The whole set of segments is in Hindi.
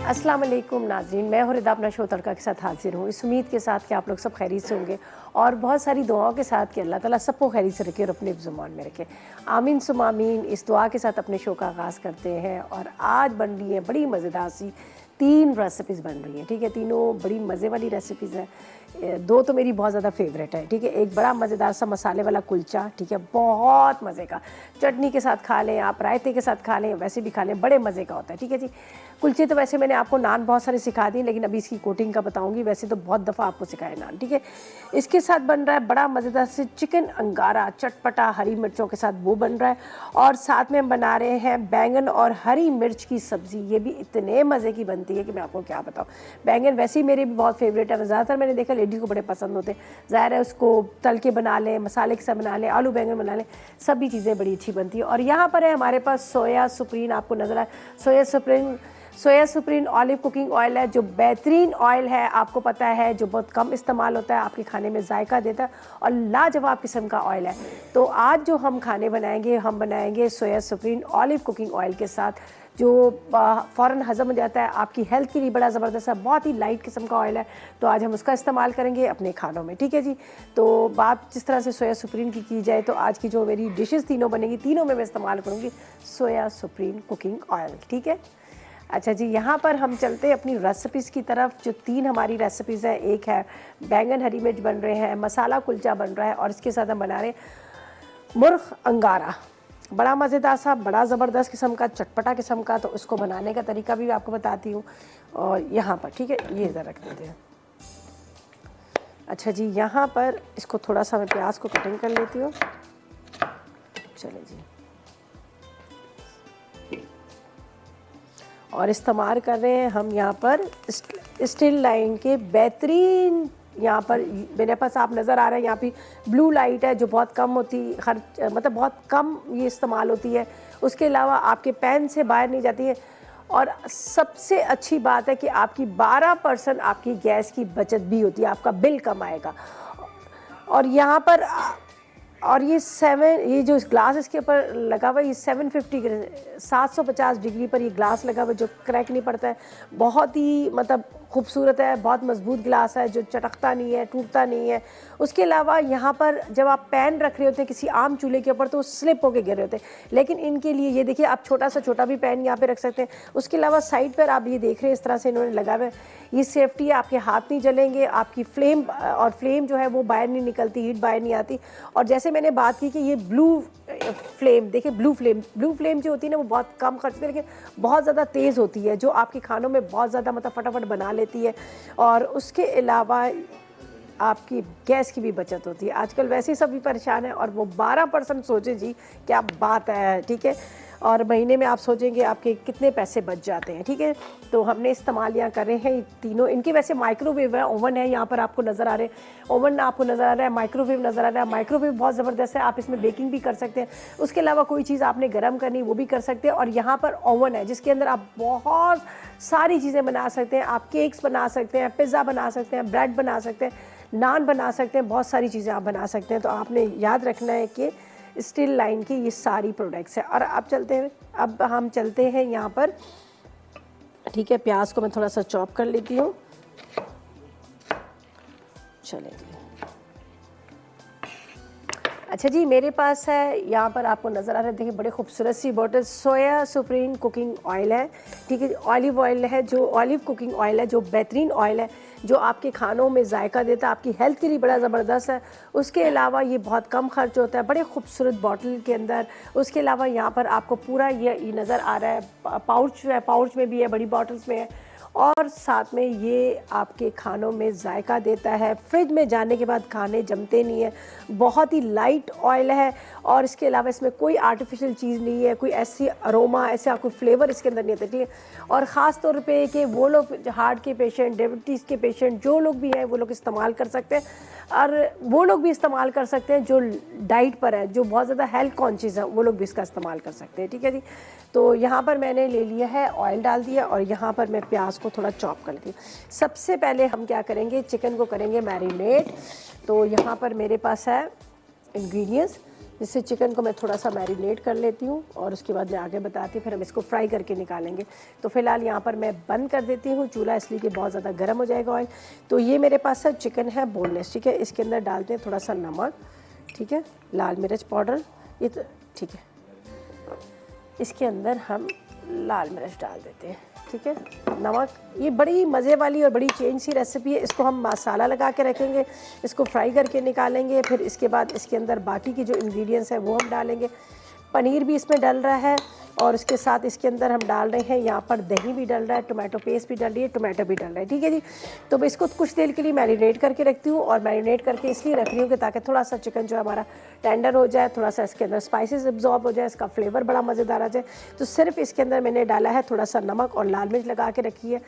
अस्सलाम वालेकुम नाज़रीन, मैं हूँ रिदा अपना शो तड़का के साथ हाजिर हूँ। इस उम्मीद के साथ कि आप लोग सब खैरियत से होंगे और बहुत सारी दुआओं के साथ कि अल्लाह ताला सबको खैरियत से रखे और अपने ज़ुबान में रखे। आमीन सुम आमीन। इस दुआ के साथ अपने शो का आगाज़ करते हैं और आज बन रही है बड़ी मज़ेदार सी 3 रेसिपीज़ बन रही हैं। ठीक है, तीनों बड़ी मज़े वाली रेसिपीज़ हैं। 2 तो मेरी बहुत ज़्यादा फेवरेट है। ठीक है, एक बड़ा मज़ेदार सा मसाले वाला कुलचा, ठीक है, बहुत मज़े का, चटनी के साथ खा लें आप, रायते के साथ खा लें, वैसे भी खा लें, बड़े मज़े का होता है। ठीक है जी। कुलचे तो वैसे मैंने आपको नान बहुत सारे सिखा दिए, लेकिन अभी इसकी कोटिंग का बताऊंगी। वैसे तो बहुत दफ़ा आपको सिखाए नान। ठीक है, इसके साथ बन रहा है बड़ा मज़ेदार से चिकन अंगारा, चटपटा हरी मिर्चों के साथ वो बन रहा है। और साथ में हम बना रहे हैं बैंगन और हरी मिर्च की सब्ज़ी। ये भी इतने मज़े की बनती है कि मैं आपको क्या बताऊँ। बैंगन वैसे ही मेरे भी बहुत फेवरेट है, ज़्यादातर मैंने देखा लेडीज़ को बड़े पसंद होते हैं। ज़ाहिर है उसको तल के बना लें, मसाले के साथ बना लें, आलू बैंगन बना लें, सभी चीज़ें बड़ी अच्छी बनती है। और यहाँ पर है हमारे पास सोया सुप्रीम, आपको नज़र आए सोया सुप्रीम ऑलिव कुकिंग ऑयल है, जो बेहतरीन ऑयल है, आपको पता है, जो बहुत कम इस्तेमाल होता है, आपके खाने में जायका देता है और लाजवाब किस्म का ऑयल है। तो आज जो हम खाने बनाएंगे, हम बनाएंगे सोया सुप्रीम ऑलिव कुकिंग ऑयल के साथ, जो फ़ौरन हज़म हो जाता है, आपकी हेल्थ के लिए बड़ा ज़बरदस्त है, बहुत ही लाइट किस्म का ऑयल है। तो आज हम उसका इस्तेमाल करेंगे अपने खानों में। ठीक है जी। तो बात जिस तरह से सोया सुप्रीम की जाए, तो आज की जो मेरी डिशेज़ तीनों बनेंगी, तीनों में मैं इस्तेमाल करूँगी सोया सुप्रीम कुकिंग ऑयल। ठीक है। अच्छा जी, यहाँ पर हम चलते हैं अपनी रेसिपीज़ की तरफ। जो 3 हमारी रेसिपीज़ हैं, एक है बैंगन हरी मिर्च बन रहे हैं, मसाला कुलचा बन रहा है, और इसके साथ हम बना रहे हैं मुर्ग अंगारा, बड़ा मज़ेदार सा, बड़ा ज़बरदस्त किस्म का, चटपटा किस्म का। तो उसको बनाने का तरीका भी आपको बताती हूँ। और यहाँ पर ठीक है, ये इधर रख देते हैं। अच्छा जी, यहाँ पर इसको थोड़ा सा मैं प्याज को कटिंग कर लेती हूँ। चले जी, और इस्तेमाल कर रहे हैं हम यहाँ पर स्टील लाइन के बेहतरीन, यहाँ पर मेरे पास आप नज़र आ रहा है, यहाँ पे ब्लू लाइट है, जो बहुत कम होती, हर मतलब बहुत कम ये इस्तेमाल होती है। उसके अलावा आपके पैन से बाहर नहीं जाती है। और सबसे अच्छी बात है कि आपकी 12% आपकी गैस की बचत भी होती है, आपका बिल कम आएगा। और यहाँ पर और ये जो ग्लास इसके ऊपर लगा हुआ है, ये 750 डिग्री पर ये ग्लास लगा हुआ है, जो क्रैक नहीं पड़ता है। बहुत ही मतलब खूबसूरत है, बहुत मजबूत ग्लास है, जो चटकता नहीं है, टूटता नहीं है। उसके अलावा यहाँ पर जब आप पैन रख रहे होते हैं किसी आम चूल्हे के ऊपर, तो स्लिप होके गिर रहे होते हैं, लेकिन इनके लिए ये देखिए, आप छोटा सा छोटा भी पैन यहाँ पे रख सकते हैं। उसके अलावा साइड पर आप ये देख रहे हैं, इस तरह से इन्होंने लगा हुआ है, ये सेफ्टी है, आपके हाथ नहीं जलेंगे, आपकी फ्लेम जो है वो बाहर नहीं निकलती, हीट बाहर नहीं आती। और जैसे मैंने बात की कि ये ब्लू फ्लेम, देखिए ब्लू फ्लेम जो होती है ना, वो बहुत कम खर्च लेकिन बहुत ज़्यादा तेज़ होती है, जो आपके खानों में बहुत ज़्यादा मतलब फटाफट बना लेती है। और उसके अलावा आपकी गैस की भी बचत होती है। आजकल वैसे ही सभी परेशान है, और वो 12% सोचे जी, क्या बात है। ठीक है, और महीने में आप सोचेंगे आपके कितने पैसे बच जाते हैं। ठीक है, तो हमने इस्तेमाल यहाँ कर रहे हैं तीनों। इनके वैसे माइक्रोवेव है, ओवन है, यहाँ पर आपको नज़र आ रहे हैं, ओवन आपको नज़र आ रहा है, माइक्रोवेव नज़र आ रहा है। माइक्रोवेव बहुत ज़बरदस्त है, आप इसमें बेकिंग भी कर सकते हैं। उसके अलावा कोई चीज़ आपने गर्म करनी, वो भी कर सकते हैं। और यहाँ पर ओवन है, जिसके अंदर आप बहुत सारी चीज़ें बना सकते हैं। आप केक्स बना सकते हैं, पिज़्ज़ा बना सकते हैं, ब्रेड बना सकते हैं, नान बना सकते हैं, बहुत सारी चीज़ें आप बना सकते हैं। तो आपने याद रखना है कि स्टील लाइन की ये सारी प्रोडक्ट्स हैं। और अब हम चलते हैं यहाँ पर। ठीक है, प्याज को मैं थोड़ा सा चॉप कर लेती हूँ। चलेगी। अच्छा जी, मेरे पास है यहाँ पर, आपको नज़र आ रहा है, देखिए बड़े खूबसूरत सी बॉटल सोया सुप्रीम कुकिंग ऑयल है। ठीक है, ऑलिव ऑयल है, जो ऑलिव कुकिंग ऑयल है, जो बेहतरीन ऑयल है, जो आपके खानों में जायका देता है, आपकी हेल्थ के लिए बड़ा ज़बरदस्त है। उसके अलावा ये बहुत कम खर्च होता है, बड़े खूबसूरत बॉटल के अंदर। उसके अलावा यहाँ पर आपको पूरा ये नज़र आ रहा है, पाउच है, पाउच में भी है, बड़ी बॉटल्स में है। और साथ में ये आपके खानों में जायका देता है, फ्रिज में जाने के बाद खाने जमते नहीं है, बहुत ही लाइट ऑयल है। और इसके अलावा इसमें कोई आर्टिफिशियल चीज़ नहीं है, कोई ऐसी अरोमा, ऐसा कोई फ्लेवर इसके अंदर नहीं आता। ठीक है, और ख़ास तौर पे कि वो लोग हार्ट के पेशेंट, डायबिटीज़ के पेशेंट, जो लोग भी हैं, वो लोग इस्तेमाल कर सकते हैं। और वो लोग भी इस्तेमाल कर सकते हैं जो डाइट पर है, जो बहुत ज़्यादा हेल्थ कॉन्शियस है, वो लोग भी इसका इस्तेमाल कर सकते हैं। ठीक है जी। तो यहाँ पर मैंने ले लिया है, ऑयल डाल दिया, और यहाँ पर मैं प्याज को थोड़ा चॉप कर लेती हूँ। सबसे पहले हम क्या करेंगे, चिकन को करेंगे मैरिनेट। तो यहाँ पर मेरे पास है इंग्रेडिएंट्स। जिससे चिकन को मैं थोड़ा सा मैरिनेट कर लेती हूँ और उसके बाद मैं आगे बताती हूँ, फिर हम इसको फ्राई करके निकालेंगे। तो फ़िलहाल यहाँ पर मैं बंद कर देती हूँ चूल्हा, इसलिए कि बहुत ज़्यादा गर्म हो जाएगा ऑयल। तो ये मेरे पास है चिकन है बोनलेस, ठीक है। इसके अंदर डालते हैं थोड़ा सा नमक, ठीक है, लाल मिर्च पाउडर, ये तो ठीक है। इसके अंदर हम लाल मिर्च डाल देते हैं, ठीक है, नमक। ये बड़ी मज़े वाली और बड़ी चेंज सी रेसिपी है। इसको हम मसाला लगा के रखेंगे, इसको फ्राई करके निकालेंगे, फिर इसके बाद इसके अंदर बाकी की जो इंग्रेडिएंट्स हैं वो हम डालेंगे। पनीर भी इसमें डल रहा है और इसके साथ इसके अंदर हम डाल रहे हैं यहाँ पर दही भी डल रहा है, टोमेटो पेस्ट भी डल रही है, टोमेटो भी डल रहा है, ठीक है जी। तो मैं इसको कुछ देर के लिए मैरिनेट करके रखती हूँ, और मैरिनेट करके इसलिए रख रही हूँ कि ताकि थोड़ा सा चिकन जो है हमारा टेंडर हो जाए, थोड़ा सा इसके अंदर स्पाइसेस एब्जॉर्ब हो जाए, इसका फ्लेवर बड़ा मज़ेदार आ जाए। तो सिर्फ इसके अंदर मैंने डाला है थोड़ा सा नमक और लाल मिर्च लगा के रखी है।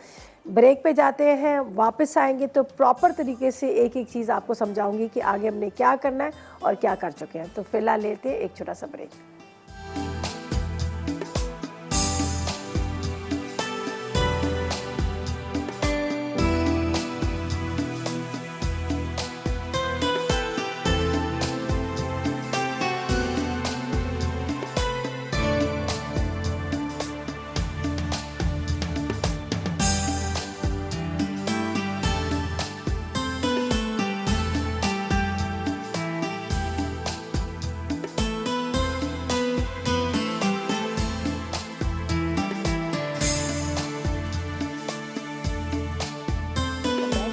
ब्रेक पे जाते हैं, वापस आएंगे तो प्रॉपर तरीके से एक एक चीज़ आपको समझाऊंगी कि आगे हमने क्या करना है और क्या कर चुके हैं। तो फिलहाल लेते हैं एक छोटा सा ब्रेक।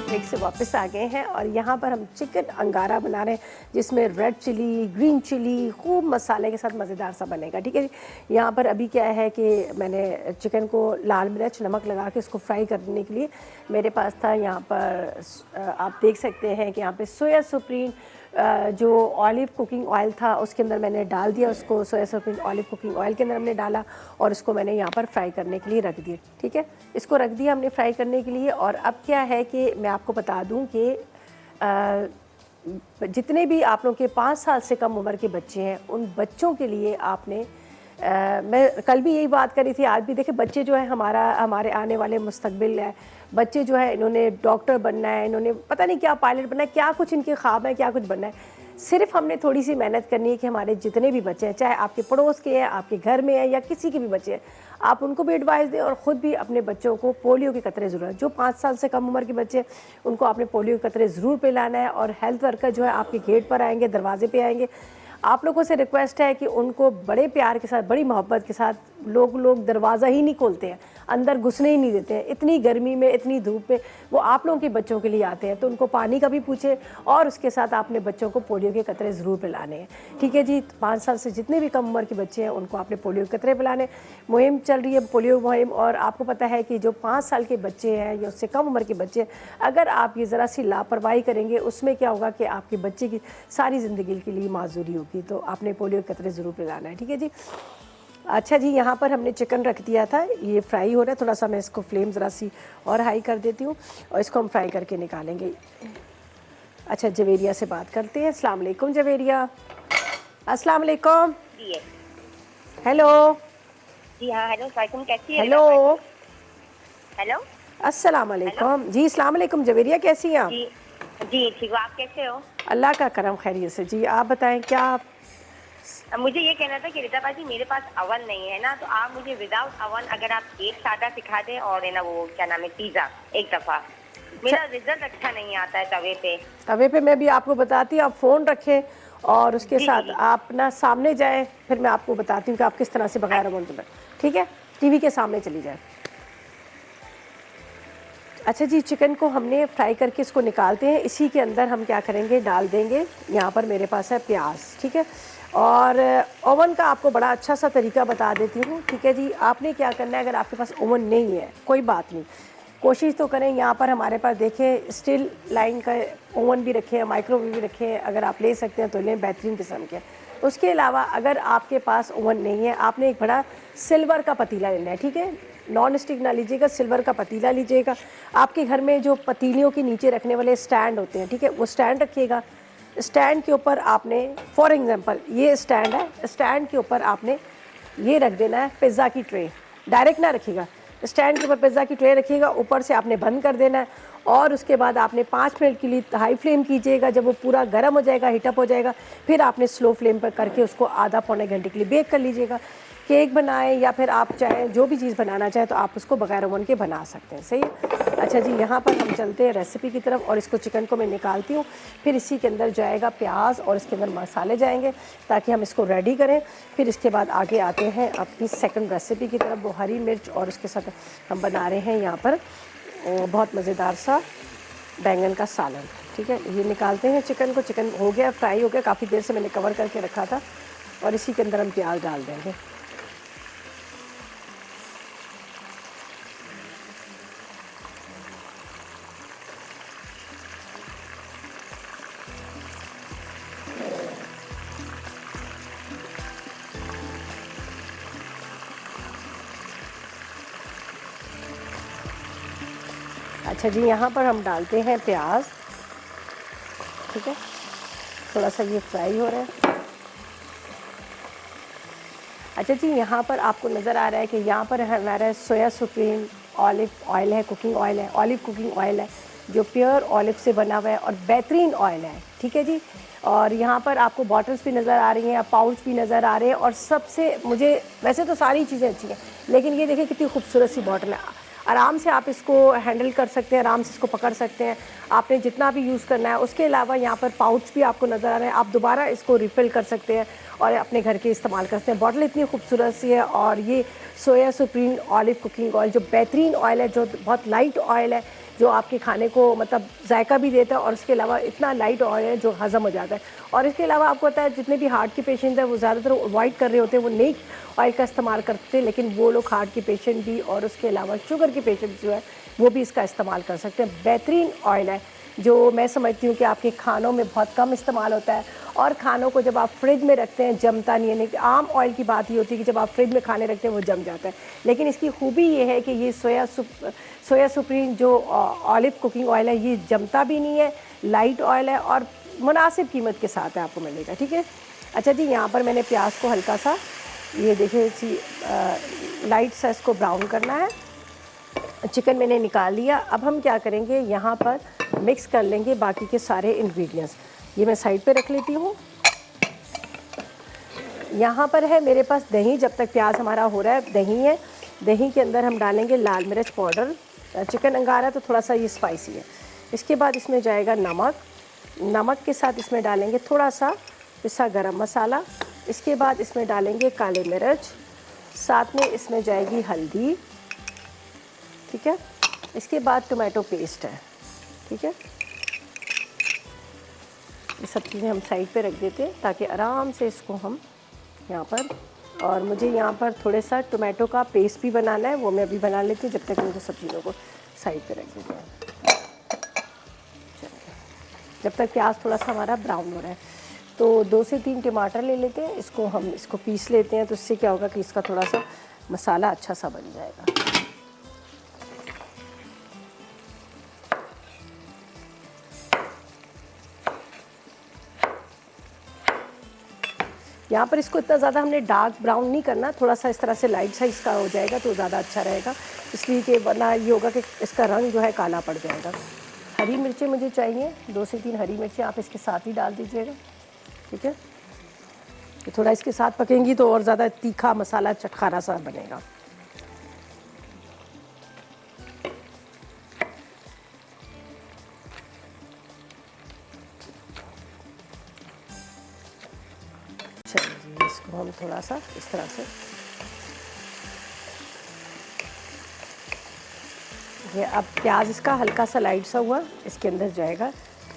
ब्रेक से वापस आ गए हैं और यहाँ पर हम चिकन अंगारा बना रहे हैं, जिसमें रेड चिली, ग्रीन चिली खूब मसाले के साथ मज़ेदार सा बनेगा, ठीक है जी। यहाँ पर अभी क्या है कि मैंने चिकन को लाल मिर्च नमक लगा के इसको फ्राई करने के लिए मेरे पास था यहाँ पर आप देख सकते हैं कि यहाँ पे सोया सुप्रीम जो ऑलिव कुकिंग ऑयल था उसके अंदर मैंने डाल दिया उसको। सोया सुप्रीम ऑलिव कुकिंग ऑयल के अंदर हमने डाला और उसको मैंने यहाँ पर फ्राई करने के लिए रख दिया, ठीक है। इसको रख दिया हमने फ्राई करने के लिए। और अब क्या है कि मैं आपको बता दूँ कि जितने भी आप लोगों के 5 साल से कम उम्र के बच्चे हैं, उन बच्चों के लिए आपने मैं कल भी यही बात करी थी, आज भी देखिए बच्चे जो है हमारे आने वाले मुस्तकबिल है। बच्चे जो है इन्होंने डॉक्टर बनना है, इन्होंने पता नहीं क्या पायलट बनना है, क्या कुछ इनके ख्वाब है, क्या कुछ बनना है। सिर्फ हमने थोड़ी सी मेहनत करनी है कि हमारे जितने भी बच्चे हैं, चाहे आपके पड़ोस के हैं, आपके घर में हैं या किसी के भी बच्चे हैं, आप उनको भी एडवाइस दें और ख़ुद भी अपने बच्चों को पोलियो के कतरे ज़रूर, जो 5 साल से कम उम्र के बच्चे हैं उनको आपने पोलियो के कतरे ज़रूर पिलाना है। और हेल्थ वर्कर जो है आपके गेट पर आएंगे, दरवाजे पे आएंगे। आप लोगों से रिक्वेस्ट है कि उनको बड़े प्यार के साथ, बड़ी मोहब्बत के साथ, लोग दरवाज़ा ही नहीं खोलते हैं, अंदर घुसने ही नहीं देते हैं। इतनी गर्मी में, इतनी धूप में वो आप लोगों के बच्चों के लिए आते हैं, तो उनको पानी का भी पूछे और उसके साथ आपने बच्चों को पोलियो के कतरे ज़रूर पिलाने हैं, ठीक है जी। 5 साल से जितने भी कम उम्र के बच्चे हैं उनको आपने पोलियो के कतरे पिलाने। मुहिम चल रही है, पोलियो मुहिम। और आपको पता है कि जो 5 साल के बच्चे हैं या उससे कम उम्र के बच्चे, अगर आप ये ज़रा सी लापरवाही करेंगे, उसमें क्या होगा कि आपके बच्चे की सारी ज़िंदगी के लिए माजूरी होगी। तो आपने पोलियो के कतरे ज़रूर पिलाना है, ठीक है जी। अच्छा जी, यहाँ पर हमने चिकन रख दिया था, ये फ्राई हो रहा है। थोड़ा सा मैं इसको फ्लेम ज़रा सी और हाई कर देती हूँ और इसको हम फ्राई करके निकालेंगे। अच्छा, जवेरिया से बात करते हैं। अस्सलाम वालेकुम जवेरिया। अस्सलाम वालेकुम। हेलो जी हाँ, हेलो वालेकुम, कैसी है? हेलो हेलो, अस्सलाम वालेकुम जी। अस्सलाम वालेकुम जवेरिया, कैसी हैं आप? जी जी ठीक हो, आप कैसे हो? अल्लाह का करम खैरियत से जी। आप बताएं क्या आप? मुझे ये कहना था कि रिता बाजी, मेरे पास अवन नहीं है ना, तो आप मुझे विदाउट अवन अगर आप केक सादा सिखा दें और है ना वो क्या नाम है पिज़्ज़ा एक दफ़ा। मेरा रिजल्ट अच्छा नहीं आता है तवे पे। मैं भी आपको बताती हूँ, आप फ़ोन रखें और उसके साथ जी। आप ना सामने जाएं, फिर मैं आपको बताती हूँ कि आप किस तरह से बगैर अवन के, ठीक है, टीवी के सामने चली जाए। अच्छा जी, चिकन को हमने फ्राई करके इसको निकालते हैं। इसी के अंदर हम क्या करेंगे, डाल देंगे, यहाँ पर मेरे पास है प्याज, ठीक है। और ओवन का आपको बड़ा अच्छा सा तरीका बता देती हूँ, ठीक है जी। आपने क्या करना है, अगर आपके पास ओवन नहीं है कोई बात नहीं, कोशिश तो करें। यहाँ पर हमारे पास देखें स्टील लाइन का ओवन भी रखे हैं, माइक्रोवेव भी रखे हैं, अगर आप ले सकते हैं तो लें, बेहतरीन किस्म के। उसके अलावा अगर आपके पास ओवन नहीं है, आपने एक बड़ा सिल्वर का पतीला लेना है, ठीक है। नॉन स्टिक ना लीजिएगा, सिल्वर का पतीला लीजिएगा। आपके घर में जो पतीलियों के नीचे रखने वाले स्टैंड होते हैं, ठीक है, वो स्टैंड रखिएगा। स्टैंड के ऊपर आपने, फॉर एग्जांपल ये स्टैंड है, स्टैंड के ऊपर आपने ये रख देना है पिज़्ज़ा की ट्रे। डायरेक्ट ना रखिएगा, स्टैंड के ऊपर पिज़्ज़ा की ट्रे रखिएगा, ऊपर से आपने बंद कर देना है और उसके बाद आपने 5 मिनट के लिए हाई फ्लेम कीजिएगा। जब वो पूरा गर्म हो जाएगा, हीटअप हो जाएगा, फिर आपने स्लो फ्लेम पर करके उसको आधा पौने घंटे के लिए बेक कर लीजिएगा। केक बनाएं या फिर आप चाहें जो भी चीज़ बनाना चाहें तो आप उसको बगैर ओवन के बना सकते हैं। सही है। अच्छा जी, यहाँ पर हम चलते हैं रेसिपी की तरफ और इसको चिकन को मैं निकालती हूँ। फिर इसी के अंदर जाएगा प्याज और इसके अंदर मसाले जाएंगे ताकि हम इसको रेडी करें। फिर इसके बाद आगे आते हैं अपनी सेकंड रेसिपी की तरफ, वो हरी मिर्च और उसके साथ हम बना रहे हैं यहाँ पर बहुत मज़ेदार सा बैंगन का सालन। ठीक है, ये निकालते हैं चिकन को। चिकन हो गया, फ्राई हो गया, काफ़ी देर से मैंने कवर करके रखा था और इसी के अंदर हम प्याज डाल देंगे। अच्छा जी, यहाँ पर हम डालते हैं प्याज। ठीक है, थोड़ा सा ये फ्राई हो रहा है। अच्छा जी, यहाँ पर आपको नज़र आ रहा है कि यहाँ पर हमारा सोया सुप्रीम ऑलिव ऑयल है, कुकिंग ऑयल है, ऑलिव कुकिंग ऑयल है जो प्योर ऑलिव से बना हुआ है और बेहतरीन ऑयल है। ठीक है जी, और यहाँ पर आपको बॉटल्स भी नज़र आ रही हैं, पाउच भी नज़र आ रहे हैं और सबसे मुझे वैसे तो सारी चीज़ें अच्छी हैं, लेकिन ये देखिए कितनी खूबसूरत सी बॉटल है। आराम से आप इसको हैंडल कर सकते हैं, आराम से इसको पकड़ सकते हैं, आपने जितना भी यूज़ करना है। उसके अलावा यहाँ पर पाउच भी आपको नज़र आ रहे हैं, आप दोबारा इसको रिफ़िल कर सकते हैं और अपने घर के इस्तेमाल कर सकते हैं। बॉटल इतनी खूबसूरत सी है और ये सोया सुप्रीम ऑलिव कुकिंग ऑयल जो बेहतरीन ऑयल है, जो बहुत लाइट ऑयल है, जो आपके खाने को मतलब जायका भी देता है और इसके अलावा इतना लाइट ऑयल है जो हज़म हो जाता है। और इसके अलावा आपको पता है जितने भी हार्ट के पेशेंट हैं वो ज़्यादातर अवॉइड कर रहे होते हैं, वो नेक ऑयल का इस्तेमाल करते हैं, लेकिन वो लोग हार्ट के पेशेंट भी और उसके अलावा शुगर के पेशेंट जो है वो भी इसका इस्तेमाल कर सकते हैं। बेहतरीन ऑयल है जो मैं समझती हूँ कि आपके खानों में बहुत कम इस्तेमाल होता है और खानों को जब आप फ्रिज में रखते हैं जमता नहीं है। नहीं, आम ऑयल की बात ये होती है कि जब आप फ्रिज में खाने रखते हैं वो जम जाता है, लेकिन इसकी खूबी ये है कि ये सोया सुप्रीम जो ऑलिव कुकिंग ऑयल है ये जमता भी नहीं है, लाइट ऑयल है और मुनासिब कीमत के साथ है, आपको मिलेगा। ठीक है। अच्छा जी, यहाँ पर मैंने प्याज को हल्का सा ये देखिए सी लाइट सा इसको ब्राउन करना है। चिकन मैंने निकाल लिया। अब हम क्या करेंगे, यहाँ पर मिक्स कर लेंगे बाकी के सारे इंग्रेडिएंट्स। ये मैं साइड पे रख लेती हूँ। यहाँ पर है मेरे पास दही। जब तक प्याज हमारा हो रहा है, दही है, दही के अंदर हम डालेंगे लाल मिर्च पाउडर। चिकन अंगारा है तो थोड़ा सा ये स्पाइसी है। इसके बाद इसमें जाएगा नमक, नमक के साथ इसमें डालेंगे थोड़ा सा पिसा गरम मसाला। इसके बाद इसमें डालेंगे काले मिर्च, साथ में इसमें जाएगी हल्दी। ठीक है। इसके बाद टोमेटो पेस्ट है। ठीक है, ये सब चीज़ें हम साइड पे रख देते हैं ताकि आराम से इसको हम यहाँ पर, और मुझे यहाँ पर थोड़े सा टोमेटो का पेस्ट भी बनाना है, वो मैं अभी बना लेती हूँ जब तक मुझे सब चीज़ों को साइड पे रख देते हैं। जब तक प्याज थोड़ा सा हमारा ब्राउन हो रहा है तो 2 से 3 टमाटर ले लेते हैं, इसको हम इसको पीस लेते हैं। तो इससे क्या होगा कि इसका थोड़ा सा मसाला अच्छा सा बन जाएगा। यहाँ पर इसको इतना ज़्यादा हमने डार्क ब्राउन नहीं करना, थोड़ा सा इस तरह से लाइट सा इसका हो जाएगा तो ज़्यादा अच्छा रहेगा, इसलिए कि वरना ये होगा कि इसका रंग जो है काला पड़ जाएगा। हरी मिर्चें मुझे चाहिए, 2 से 3 हरी मिर्चें आप इसके साथ ही डाल दीजिएगा। ठीक है, तो थोड़ा इसके साथ पकेंगी तो और ज़्यादा तीखा मसाला चटखारा सा बनेगा। चलिए जी, इसको हम थोड़ा सा इस तरह से, ये अब प्याज इसका हल्का सा लाइट सा हुआ, इसके अंदर जाएगा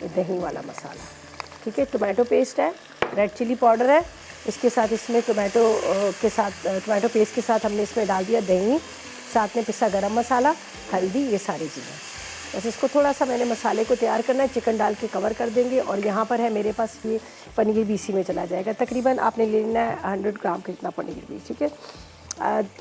दही वाला मसाला। ठीक है, टोमेटो पेस्ट है, रेड चिली पाउडर है, इसके साथ इसमें टोमेटो पेस्ट के साथ हमने इसमें डाल दिया दही, साथ में पिसा गरम मसाला, हल्दी, ये सारी चीज़ें। बस इसको थोड़ा सा मैंने मसाले को तैयार करना है, चिकन डाल के कवर कर देंगे। और यहाँ पर है मेरे पास ये पनीर भी इसी में चला जाएगा। तकरीबन आपने लेना है 100 ग्राम का इतना पनीर भी। ठीक है,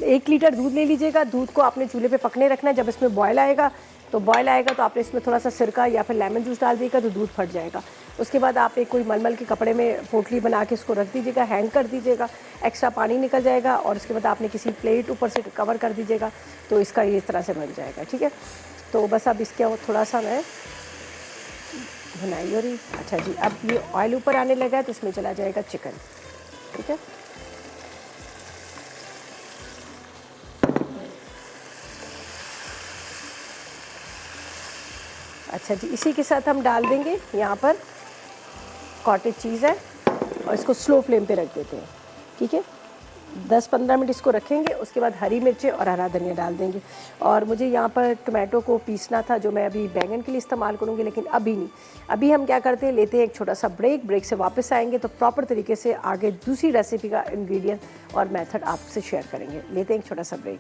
1 लीटर दूध ले लीजिएगा। दूध को आपने चूल्हे पे पकने रखना है। जब इसमें बॉयल आएगा तो आपने इसमें थोड़ा सा सिरका या फिर लेमन जूस डाल दीजिएगा तो दूध फट जाएगा। उसके बाद आप एक कोई मलमल के कपड़े में पोटली बना के इसको रख दीजिएगा, हैंग कर दीजिएगा, एक्स्ट्रा पानी निकल जाएगा और उसके बाद आपने किसी प्लेट ऊपर से कवर कर दीजिएगा तो इसका ये इस तरह से बन जाएगा। ठीक है, तो बस अब इसके थोड़ा सा मैं भुनाई हो रही। अच्छा जी, अब ये ऑयल ऊपर आने लगा है तो इसमें चला जाएगा चिकन। ठीक है, अच्छा जी, इसी के साथ हम डाल देंगे यहाँ पर कॉटेज चीज़ है और इसको स्लो फ्लेम पे रख देते हैं। ठीक है, 10-15 मिनट इसको रखेंगे, उसके बाद हरी मिर्चें और हरा धनिया डाल देंगे। और मुझे यहाँ पर टोमेटो को पीसना था जो मैं अभी बैंगन के लिए इस्तेमाल करूँगी, लेकिन अभी नहीं। अभी हम क्या करते हैं, लेते हैं एक छोटा सा ब्रेक से वापस आएंगे तो प्रॉपर तरीके से आगे दूसरी रेसिपी का इंग्रेडिएंट और मेथड आपसे शेयर करेंगे। लेते हैं एक छोटा सा ब्रेक।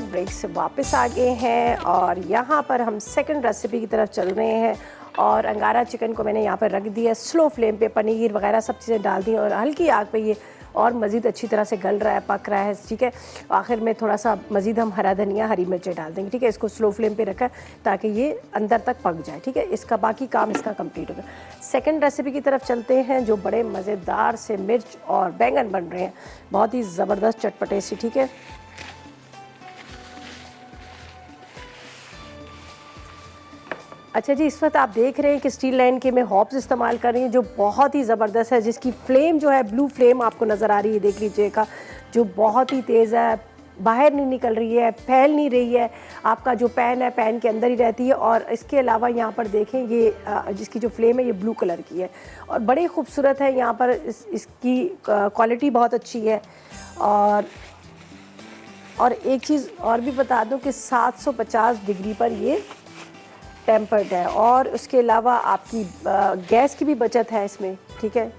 ब्रेक से वापस आ गए हैं और यहाँ पर हम सेकंड रेसिपी की तरफ चल रहे हैं। और अंगारा चिकन को मैंने यहाँ पर रख दिया स्लो फ्लेम पे, पनीर वगैरह सब चीज़ें डाल दी और हल्की आग पे ये और मज़ीद अच्छी तरह से गल रहा है, पक रहा है। ठीक है, आखिर में थोड़ा सा मज़ीद हम हरा धनिया हरी मिर्चें डाल देंगे। ठीक है, इसको स्लो फ्लेम पे रखा ताकि ये अंदर तक पक जाए। ठीक है, इसका बाकी काम इसका कंप्लीट होगा। सेकंड रेसिपी की तरफ चलते हैं जो बड़े मज़ेदार से मिर्च और बैंगन बन रहे हैं, बहुत ही ज़बरदस्त चटपटे सी। ठीक है, अच्छा जी, इस वक्त आप देख रहे हैं कि स्टील लाइन के मैं हॉब्स इस्तेमाल कर रही हूँ जो बहुत ही ज़बरदस्त है, जिसकी फ्लेम जो है ब्लू फ्लेम आपको नज़र आ रही है, देख लीजिएगा, जो बहुत ही तेज़ है, बाहर नहीं निकल रही है, फैल नहीं रही है। आपका जो पैन है पैन के अंदर ही रहती है। और इसके अलावा यहाँ पर देखें ये जिसकी जो फ्लेम है ये ब्लू कलर की है और बड़ी खूबसूरत है। यहाँ पर इसकी क्वालिटी बहुत अच्छी है। और एक चीज़ और भी बता दूँ कि 750 डिग्री पर ये टेम्पर्ड है और उसके अलावा आपकी गैस की भी बचत है इसमें। ठीक है,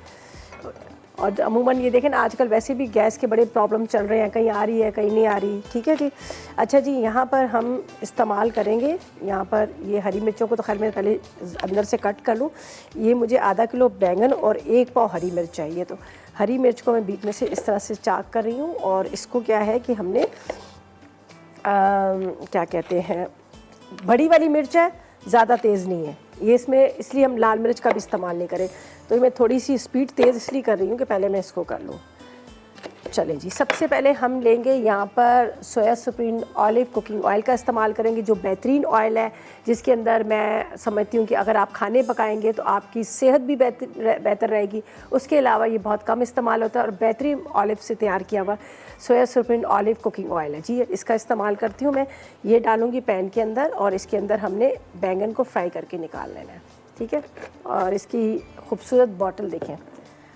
और अमूमन ये देखें ना आजकल वैसे भी गैस के बड़े प्रॉब्लम चल रहे हैं, कहीं आ रही है कहीं नहीं आ रही। ठीक है जी, अच्छा जी, यहाँ पर हम इस्तेमाल करेंगे, यहाँ पर ये हरी मिर्चों को तो खैर मैं पहले अंदर से कट कर लूँ। ये मुझे आधा किलो बैंगन और 1 पाव हरी मिर्च चाहिए, तो हरी मिर्च को मैं बीच में से इस तरह से चाक कर रही हूँ। और इसको क्या है कि हमने क्या कहते हैं, बड़ी वाली मिर्च है, ज़्यादा तेज़ नहीं है ये इसमें, इसलिए हम लाल मिर्च का भी इस्तेमाल नहीं करें। तो मैं थोड़ी सी स्पीड तेज़ इसलिए कर रही हूँ कि पहले मैं इसको कर लूँ। चलें जी, सबसे पहले हम लेंगे यहाँ पर सोया सुप्रीम ऑलिव कुकिंग ऑयल का इस्तेमाल करेंगे, जो बेहतरीन ऑयल है, जिसके अंदर मैं समझती हूँ कि अगर आप खाने पकाएंगे तो आपकी सेहत भी बेहतर रहेगी। उसके अलावा ये बहुत कम इस्तेमाल होता है और बेहतरीन ऑलिव से तैयार किया हुआ सोया सुप्रीम ऑलिव कुकिंग ऑयल है जी, इसका इस्तेमाल करती हूँ मैं। ये डालूँगी पैन के अंदर और इसके अंदर हमने बैंगन को फ्राई करके निकाल लेना है। ठीक है, और इसकी खूबसूरत बॉटल देखें,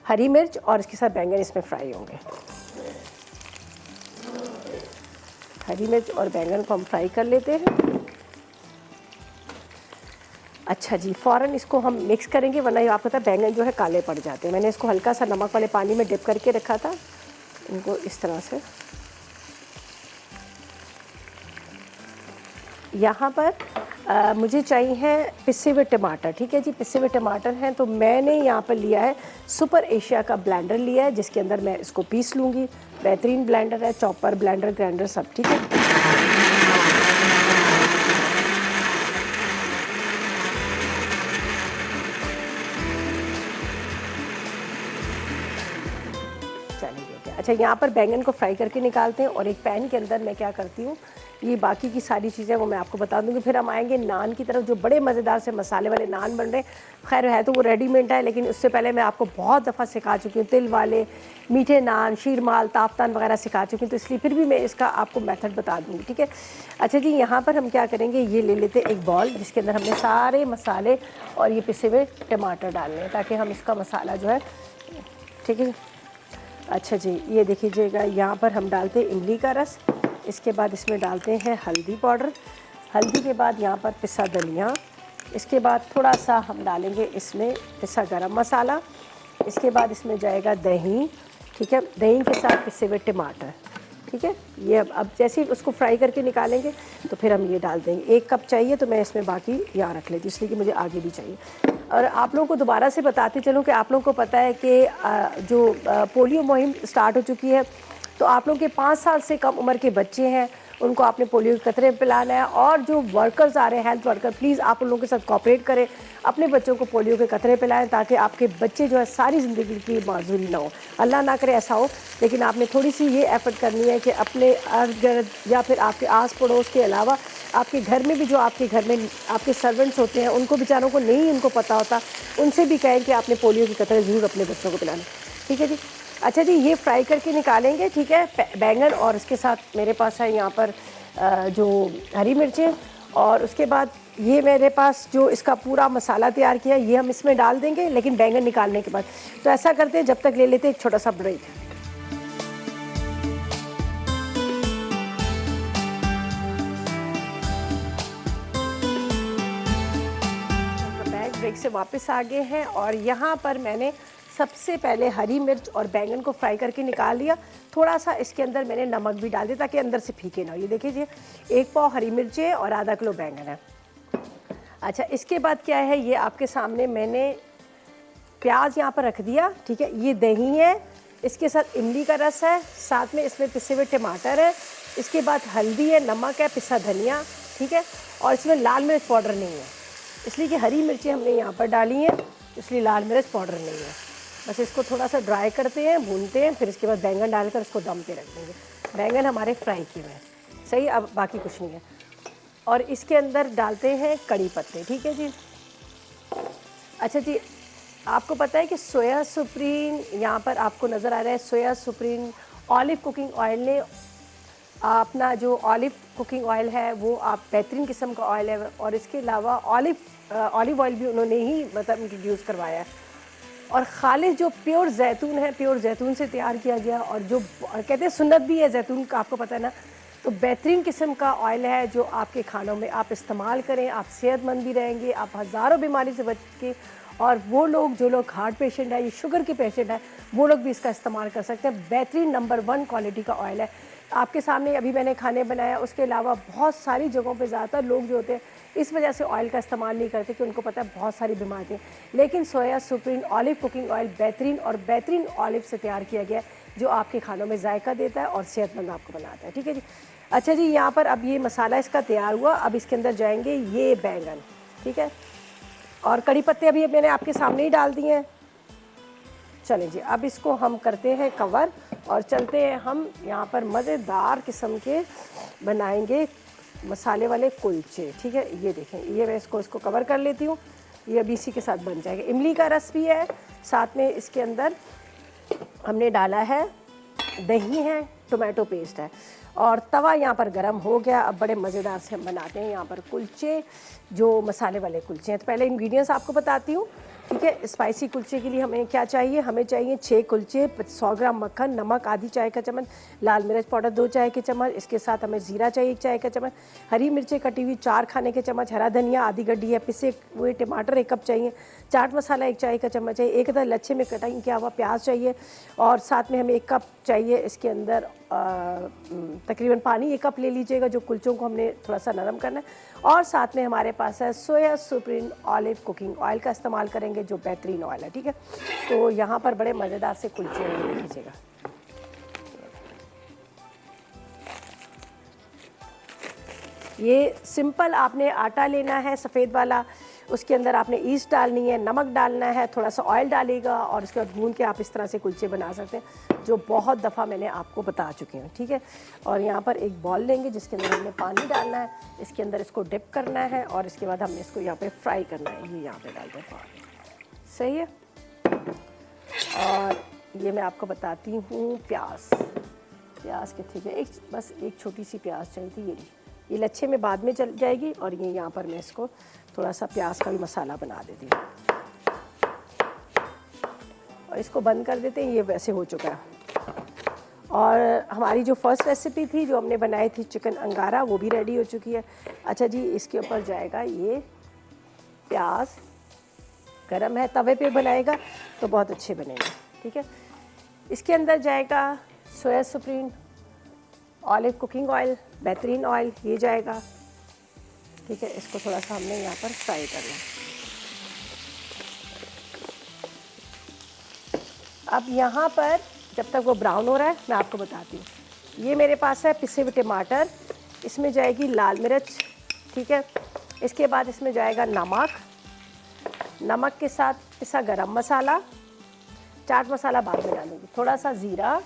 हरी मिर्च और इसके साथ बैंगन इसमें फ्राई होंगे। हरी मिर्च और बैंगन को हम फ्राई कर लेते हैं। अच्छा जी, फ़ौरन इसको हम मिक्स करेंगे वरना ये आपको पता है बैंगन जो है काले पड़ जाते हैं। मैंने इसको हल्का सा नमक वाले पानी में डिप करके रखा था, इनको इस तरह से। यहाँ पर मुझे चाहिए हैं पिसे हुए टमाटर। ठीक है जी, पिसे हुए टमाटर हैं तो मैंने यहाँ पर लिया है सुपर एशिया का ब्लेंडर लिया है, जिसके अंदर मैं इसको पीस लूँगी। बेहतरीन ब्लेंडर है, चॉपर, ब्लेंडर, ग्राइंडर सब। ठीक है, चलिए। अच्छा, यहाँ पर बैंगन को फ्राई करके निकालते हैं और एक पैन के अंदर मैं क्या करती हूँ, ये बाकी की सारी चीज़ें वो मैं आपको बता दूँगी। फिर हम आएंगे नान की तरफ, जो बड़े मज़ेदार से मसाले वाले नान बन रहे हैं। खैर है तो वो रेडीमेड है, लेकिन उससे पहले मैं आपको बहुत दफ़ा सिखा चुकी हूँ तिल वाले, मीठे नान, शीरमाल, ताफ्तान वगैरह सिखा चुकी हूँ, तो इसलिए फिर भी मैं इसका आपको मेथड बता दूँगी। ठीक है, अच्छा जी, यहाँ पर हम क्या करेंगे, ये ले लेते हैं एक बॉल जिसके अंदर हमने सारे मसाले और ये पिसे हुए टमाटर डालने हैं ताकि हम इसका मसाला जो है। ठीक है, अच्छा जी, ये देखिएगा, यहाँ पर हम डालते हैं इमली का रस, इसके बाद इसमें डालते हैं हल्दी पाउडर, हल्दी के बाद यहाँ पर पिसा धनिया, इसके बाद थोड़ा सा हम डालेंगे इसमें पिसा गरम मसाला, इसके बाद इसमें जाएगा दही। ठीक है, दही के साथ पिसे हुए टमाटर। ठीक है। ये अब जैसे ही उसको फ्राई करके निकालेंगे तो फिर हम ये डाल देंगे। 1 कप चाहिए तो मैं इसमें बाकी यहाँ रख लेती हूँ, इसलिए कि मुझे आगे भी चाहिए। और आप लोगों को दोबारा से बताती चलूँ कि आप लोगों को पता है कि जो पोलियो मुहिम स्टार्ट हो चुकी है, तो आप लोग के 5 साल से कम उम्र के बच्चे हैं उनको आपने पोलियो के कतरे पिलाना है। और जो वर्कर्स आ रहे हैं, हेल्थ वर्कर, प्लीज़ आप उन लोगों के साथ कोऑपरेट करें, अपने बच्चों को पोलियो के कतरे पिलाएं ताकि आपके बच्चे जो है सारी ज़िंदगी की माजूरी ना हो। अल्लाह ना करे ऐसा हो, लेकिन आपने थोड़ी सी ये एफर्ट करनी है कि अपने अर्द गिर्द या फिर आपके आस पड़ोस के अलावा आपके घर में भी जो आपके घर में आपके सर्वेंट्स होते हैं उनको बेचारों को नहीं उनको पता होता, उनसे भी कहें कि आपने पोलियो के कतरे ज़रूर अपने बच्चों को पिलाना। ठीक है जी। अच्छा जी, ये फ्राई करके निकालेंगे, ठीक है, बैंगन, और इसके साथ मेरे पास है यहाँ पर जो हरी मिर्चें, और उसके बाद ये मेरे पास जो इसका पूरा मसाला तैयार किया ये हम इसमें डाल देंगे, लेकिन बैंगन निकालने के बाद। तो ऐसा करते हैं, जब तक ले लेते हैं एक छोटा सा ब्रेक। ब्रेक से वापस आ गए हैं और यहाँ पर मैंने सबसे पहले हरी मिर्च और बैंगन को फ्राई करके निकाल लिया। थोड़ा सा इसके अंदर मैंने नमक भी डाल दिया ताकि अंदर से फीके ना हो। ये देखिए जी, 1 पाव हरी मिर्चें और आधा किलो बैंगन है। अच्छा, इसके बाद क्या है, ये आपके सामने मैंने प्याज यहाँ पर रख दिया, ठीक है। ये दही है, इसके साथ इमली का रस है, साथ में इसमें पिसे हुए टमाटर है, इसके बाद हल्दी है, नमक है, पिसा धनिया, ठीक है। और इसमें लाल मिर्च पाउडर नहीं है, इसलिए कि हरी मिर्चें हमने यहाँ पर डाली हैं, इसलिए लाल मिर्च पाउडर नहीं है। बस इसको थोड़ा सा ड्राई करते हैं, भूनते हैं, फिर इसके बाद बैंगन डालकर इसको दम पे रख देंगे। बैंगन हमारे फ्राई किए हुए हैं, सही, अब बाकी कुछ नहीं है। और इसके अंदर डालते हैं कड़ी पत्ते, ठीक है जी। अच्छा जी, आपको पता है कि सोया सुप्रीम यहाँ पर आपको नज़र आ रहा है, सोया सुप्रीम ऑलिव कुकिंग ऑयल ने अपना जो ऑलिव कुकिंग ऑयल है वो आप बेहतरीन किस्म का ऑयल है, और इसके अलावा ऑलिव ऑयल भी उन्होंने ही मतलब इंट्रोड्यूस करवाया है। और खालिस जो प्योर जैतून है, प्योर जैतून से तैयार किया गया, और जो कहते हैं सुन्नत भी है जैतून का, आपको पता है ना। तो बेहतरीन किस्म का ऑयल है जो आपके खानों में आप इस्तेमाल करें, आप सेहतमंद भी रहेंगे, आप हज़ारों बीमारी से बच के। और वो लोग जो लोग हार्ट पेशेंट है या शुगर के पेशेंट है वो लोग भी इसका इस्तेमाल कर सकते हैं। बेहतरीन नंबर 1 क्वालिटी का ऑयल है। आपके सामने अभी मैंने खाने बनाया, उसके अलावा बहुत सारी जगहों पे ज़्यादातर लोग जो होते हैं इस वजह से ऑयल का इस्तेमाल नहीं करते कि उनको पता है बहुत सारी बीमारियाँ, लेकिन सोया सुप्रीम ऑलिव कुकिंग ऑयल बेहतरीन और बेहतरीन ऑलिव से तैयार किया गया है जो आपके खानों में जायका देता है और सेहतमंद आपको बनाता है, ठीक है जी। अच्छा जी, यहाँ पर अब ये मसाला इसका तैयार हुआ, अब इसके अंदर जाएंगे ये बैंगन, ठीक है, और कड़ी पत्ते अभी मैंने आपके सामने ही डाल दिए हैं। चलें जी, अब इसको हम करते हैं कवर और चलते हैं हम यहाँ पर मज़ेदार किस्म के बनाएंगे मसाले वाले कुलचे, ठीक है। ये देखें, ये मैं इसको कवर कर लेती हूँ, ये अभी इसी के साथ बन जाएगा। इमली का रस भी है, साथ में इसके अंदर हमने डाला है दही है, टोमेटो पेस्ट है, और तवा यहाँ पर गरम हो गया। अब बड़े मज़ेदार से हम बनाते हैं यहाँ पर कुलचे, जो मसाले वाले कुलचे हैं। तो पहले इंग्रेडिएंट्स आपको बताती हूँ, ठीक है। स्पाइसी कुलचे के लिए हमें क्या चाहिए, हमें चाहिए 6 कुलचे, 100 ग्राम मक्खन, नमक आधी चाय का चम्मच, लाल मिर्च पाउडर 2 चाय के चम्मच, इसके साथ हमें ज़ीरा चाहिए 1 चाय का चम्मच, हरी मिर्चें कटी हुई 4 खाने के चम्मच, हरा धनिया आधी गड्डी है, पिसे हुए टमाटर 1 कप चाहिए, चाट मसाला 1 चाय का चम्मच चाहिए, एक अदर लच्छे में कटाई किया हुआ प्याज चाहिए, और साथ में हमें 1 कप चाहिए इसके अंदर तकरीबन पानी 1 कप ले लीजिएगा, जो कुलचों को हमने थोड़ा सा नरम करना है। और साथ में हमारे पास है सोया सुप्रीम ऑलिव कुकिंग ऑयल का इस्तेमाल करेंगे जो बेहतरीन ऑयल है, ठीक है। तो यहाँ पर बड़े मज़ेदार से कुलचे लीजिएगा। ये सिंपल आपने आटा लेना है सफ़ेद वाला, उसके अंदर आपने ईस्ट डालनी है, नमक डालना है, थोड़ा सा ऑयल डालेगा, और उसके बाद भून के आप इस तरह से कुलचे बना सकते हैं, जो बहुत दफ़ा मैंने आपको बता चुकी हूँ, ठीक है। और यहाँ पर एक बॉल लेंगे जिसके अंदर हमने पानी डालना है, इसके अंदर इसको डिप करना है, और इसके बाद हमने इसको यहाँ पे फ्राई करना है। ये यहाँ पे डालते हैं पानी, सही है। और ये मैं आपको बताती हूँ प्याज के, ठीक है, बस एक छोटी सी प्याज चाहिए थी, ये लच्छे में बाद में चल जाएगी। और ये यहाँ पर मैं इसको थोड़ा सा प्याज का भी मसाला बना देती हूँ, और इसको बंद कर देते हैं। ये वैसे हो चुका है। और हमारी जो फर्स्ट रेसिपी थी जो हमने बनाई थी चिकन अंगारा, वो भी रेडी हो चुकी है। अच्छा जी, इसके ऊपर जाएगा ये प्याज, गरम है, तवे पे बनाएगा तो बहुत अच्छे बनेंगे, ठीक है। इसके अंदर जाएगा सोया सुप्रीम ऑलिव कुकिंग ऑयल, बेहतरीन ऑयल ये जाएगा, ठीक है। इसको थोड़ा सा हमने यहाँ पर फ्राई करना है। अब यहाँ पर जब तक वो ब्राउन हो रहा है मैं आपको बताती हूँ। ये मेरे पास है पिसे हुए टमाटर, इसमें जाएगी लाल मिर्च, ठीक है। इसके बाद इसमें जाएगा नमक, नमक के साथ पिसा गरम मसाला, चाट मसाला बाद में डालूंगी, थोड़ा सा ज़ीरा,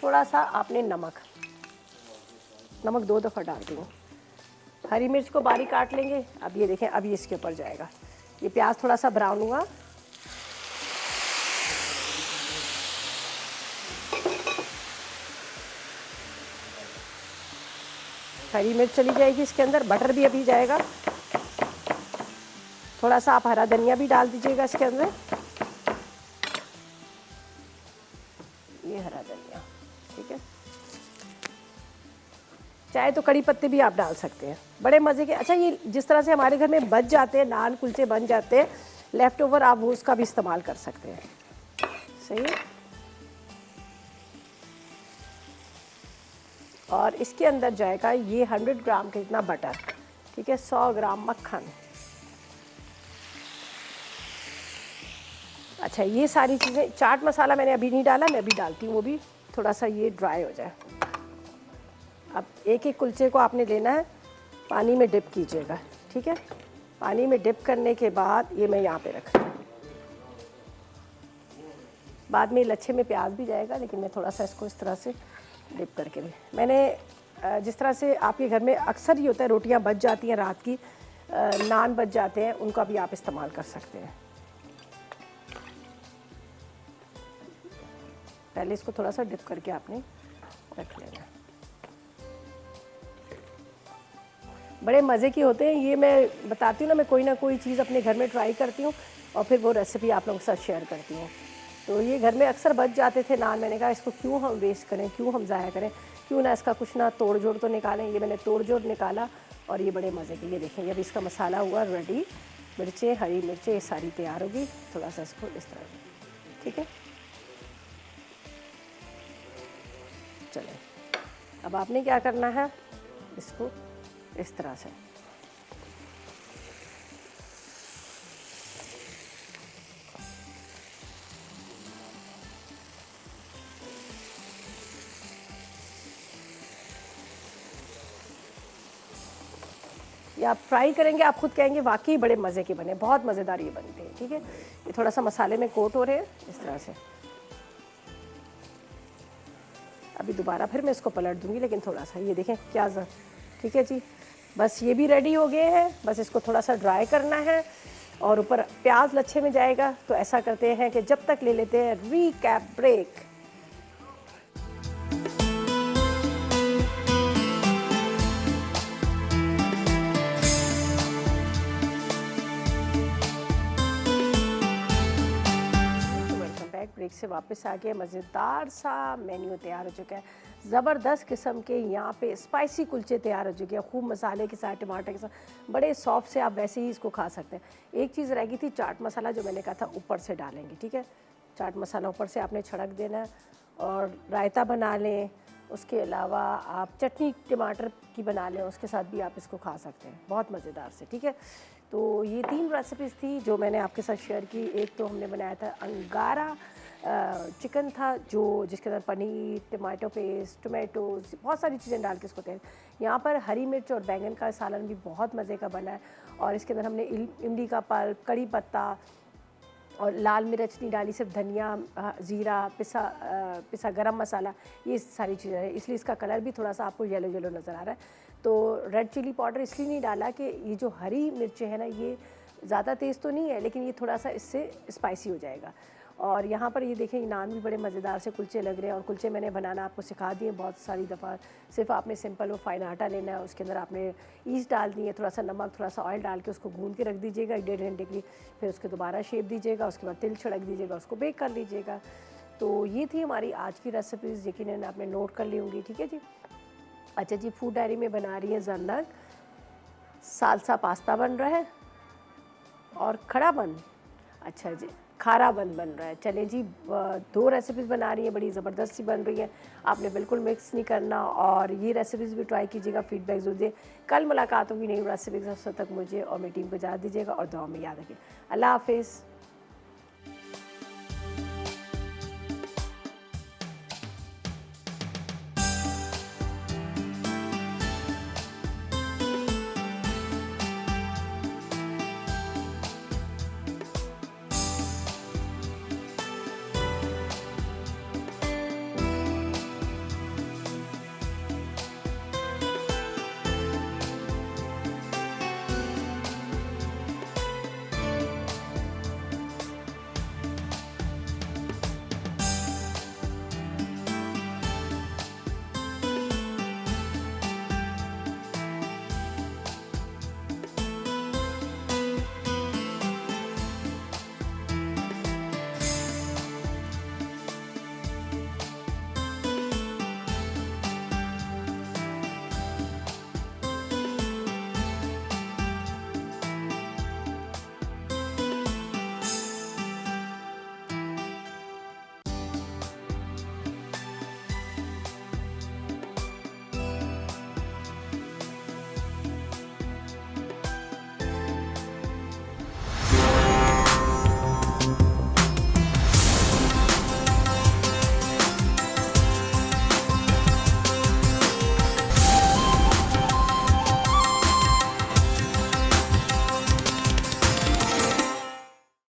थोड़ा सा आपने नमक 2 दफ़ा डाल दूँगी। हरी मिर्च को बारीक काट लेंगे। अब ये देखें, अब ये इसके ऊपर जाएगा। ये प्याज थोड़ा सा ब्राउन हुआ, हरी मिर्च चली जाएगी इसके अंदर, बटर भी अभी जाएगा, थोड़ा सा आप हरा धनिया भी डाल दीजिएगा इसके अंदर, ये हरा धनिया, ठीक है। चाहे तो कड़ी पत्ते भी आप डाल सकते हैं, बड़े मज़े के। अच्छा, ये जिस तरह से हमारे घर में बच जाते हैं, नान कुलचे बन जाते हैं लेफ़्ट ओवर, आप वो उसका भी इस्तेमाल कर सकते हैं, सही है। और इसके अंदर जाएगा ये 100 ग्राम का इतना बटर, ठीक है, 100 ग्राम मक्खन। अच्छा, ये सारी चीज़ें, चाट मसाला मैंने अभी नहीं डाला, मैं अभी डालती हूँ, वो भी थोड़ा सा ये ड्राई हो जाए। अब एक एक कुलचे को आपने लेना है, पानी में डिप कीजिएगा, ठीक है। पानी में डिप करने के बाद ये मैं यहाँ पे रख रही हूँ। बाद में लच्छे में प्याज भी जाएगा, लेकिन मैं थोड़ा सा इसको इस तरह से डिप करके भी, मैंने जिस तरह से आपके घर में अक्सर ही होता है, रोटियां बच जाती हैं रात की, नान बच जाते हैं, उनका भी आप इस्तेमाल कर सकते हैं। पहले इसको थोड़ा सा डिप करके आपने रख लेना। बड़े मज़े की होते हैं ये, मैं बताती हूँ ना, मैं कोई ना कोई चीज़ अपने घर में ट्राई करती हूँ और फिर वो रेसिपी आप लोगों के साथ शेयर करती हूँ। तो ये घर में अक्सर बच जाते थे नान, मैंने कहा इसको क्यों हम वेस्ट करें, क्यों हम ज़ाया करें, क्यों ना इसका कुछ ना तोड़ जोड़ तो निकालें। ये मैंने तोड़ जोड़ निकाला और ये बड़े मज़े के। ये देखें, अब इसका मसाला हुआ रेडी, मिर्चें, हरी मिर्चें, ये सारी तैयार होगी। थोड़ा सा इसको इस तरह, ठीक है। चलें, अब आपने क्या करना है, इसको इस तरह से ये आप फ्राई करेंगे, आप खुद कहेंगे वाकई बड़े मज़े के बने, बहुत मज़ेदार ये बनते हैं, ठीक है। ये थोड़ा सा मसाले में कोट हो रहे हैं इस तरह से। अभी दोबारा फिर मैं इसको पलट दूंगी, लेकिन थोड़ा सा ये देखें क्या, ठीक है जी। बस ये भी रेडी हो गए हैं, बस इसको थोड़ा सा ड्राई करना है और ऊपर प्याज लच्छे में जाएगा। तो ऐसा करते हैं कि जब तक ले लेते हैं रीकैप ब्रेक। ब्रेक से वापस आ गए, मज़ेदार सा मेन्यू तैयार हो चुका है, ज़बरदस्त किस्म के यहाँ पे स्पाइसी कुलचे तैयार हो चुके हैं, खूब मसाले के साथ, टमाटर के साथ, बड़े सॉफ्ट से, आप वैसे ही इसको खा सकते हैं। एक चीज़ रह गई थी, चाट मसाला, जो मैंने कहा था ऊपर से डालेंगे, ठीक है। चाट मसाला ऊपर से आपने छिड़क देना है और रायता बना लें। उसके अलावा आप चटनी टमाटर की बना लें, उसके साथ भी आप इसको खा सकते हैं, बहुत मज़ेदार से, ठीक है। तो ये 3 रेसिपीज़ थी जो मैंने आपके साथ शेयर की। एक तो हमने बनाया था अंगारा चिकन था, जो जिसके अंदर पनीर, टमाटो पेस्ट, टोमेटोज़, बहुत सारी चीज़ें डाल के इसको तैयार। यहाँ पर हरी मिर्च और बैंगन का सालन भी बहुत मज़े का बना है और इसके अंदर हमने इमली का पल्प, कड़ी पत्ता और लाल मिर्च नहीं डाली, सिर्फ धनिया, ज़ीरा, पिसा गरम मसाला, ये सारी चीज़ें हैं, इसलिए इसका कलर भी थोड़ा सा आपको येलो येलो नज़र आ रहा है। तो रेड चिली पाउडर इसलिए नहीं डाला कि ये जो हरी मिर्चें हैं ना, ये ज़्यादा तेज़ तो नहीं है, लेकिन ये थोड़ा सा इससे स्पाइसी हो जाएगा। और यहाँ पर ये देखें, नान भी बड़े मज़ेदार से कुलचे लग रहे हैं और कुलचे मैंने बनाना आपको सिखा दिए बहुत सारी दफ़ा। सिर्फ आपने सिंपल वो फाइन आटा लेना है, उसके अंदर आपने ईस्ट डाल दी है, थोड़ा सा नमक, थोड़ा सा ऑयल डाल के उसको गूंद के रख दीजिएगा 1.5 घंटे के लिए, फिर उसके दोबारा शेप दीजिएगा, उसके बाद तिल छिड़क दीजिएगा, उसको बेक कर लीजिएगा। तो ये थी हमारी आज की रेसिपीज़, यकीनन आपने नोट कर ली होंगी, ठीक है जी। अच्छा जी, फूड डायरी में बना रही है जन्नत, सालसा पास्ता बन रहा है और खड़ा बन। अच्छा जी, खारा बन बन रहा है। चलें जी, 2 रेसिपीज़ बना रही हैं, बड़ी ज़बरदस्त सी बन रही है। आपने बिल्कुल मिक्स नहीं करना और ये रेसिपीज़ भी ट्राई कीजिएगा, फीडबैक ज़रूर दें। कल मुलाकात होगी नई रेसिपी के साथ, तब तक मुझे और मेरी टीम को इजाज़त दीजिएगा और दुआ में याद रखिए। अल्लाह हाफ़िज़।